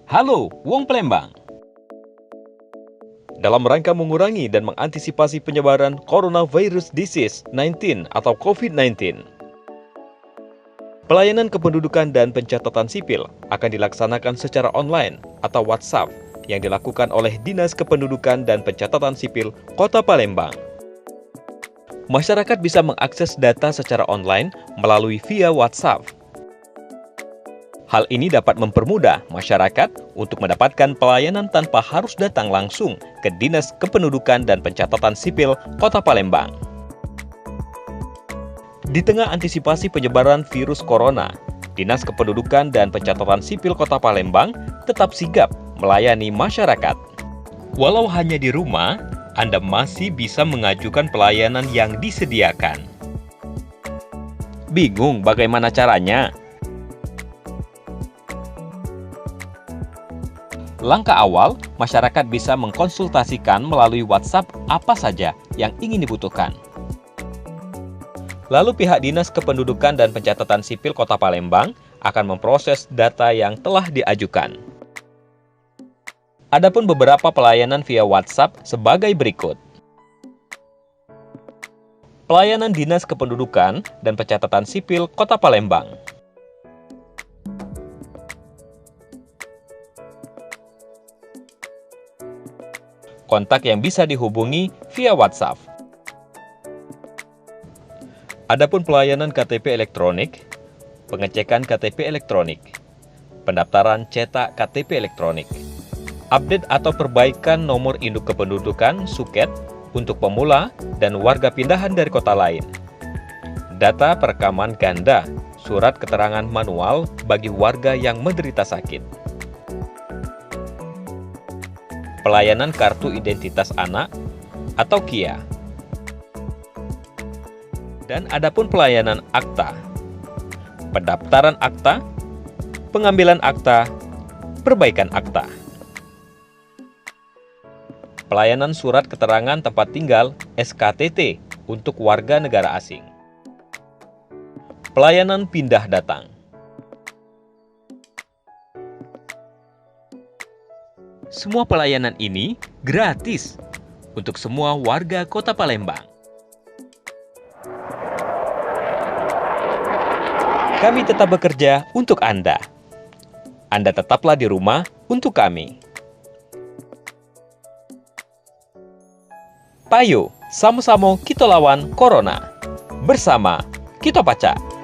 Halo, Wong Palembang. Dalam rangka mengurangi dan mengantisipasi penyebaran coronavirus disease 19 atau COVID-19, pelayanan kependudukan dan pencatatan sipil akan dilaksanakan secara online atau WhatsApp yang dilakukan oleh Dinas Kependudukan dan Pencatatan Sipil Kota Palembang. Masyarakat bisa mengakses data secara online melalui via WhatsApp. Hal ini dapat mempermudah masyarakat untuk mendapatkan pelayanan tanpa harus datang langsung ke Dinas Kependudukan dan Pencatatan Sipil Kota Palembang. Di tengah antisipasi penyebaran virus corona, Dinas Kependudukan dan Pencatatan Sipil Kota Palembang tetap sigap melayani masyarakat. Walau hanya di rumah, Anda masih bisa mengajukan pelayanan yang disediakan. Bingung bagaimana caranya? Langkah awal, masyarakat bisa mengkonsultasikan melalui WhatsApp apa saja yang ingin dibutuhkan. Lalu pihak Dinas Kependudukan dan Pencatatan Sipil Kota Palembang akan memproses data yang telah diajukan. Adapun beberapa pelayanan via WhatsApp sebagai berikut. Pelayanan Dinas Kependudukan dan Pencatatan Sipil Kota Palembang. Kontak yang bisa dihubungi via WhatsApp. Adapun pelayanan KTP elektronik, pengecekan KTP elektronik, pendaftaran cetak KTP elektronik, update atau perbaikan nomor induk kependudukan (SUKET) untuk pemula dan warga pindahan dari kota lain, data perekaman ganda, surat keterangan manual bagi warga yang menderita sakit, pelayanan kartu identitas anak atau KIA. Dan adapun pelayanan akta, pendaftaran akta, pengambilan akta, perbaikan akta. Pelayanan surat keterangan tempat tinggal (SKTT) untuk warga negara asing. Pelayanan pindah datang. Semua pelayanan ini gratis untuk semua warga Kota Palembang. Kami tetap bekerja untuk Anda. Anda tetaplah di rumah untuk kami. Payo, sama-sama kita lawan Corona. Bersama kita Paca.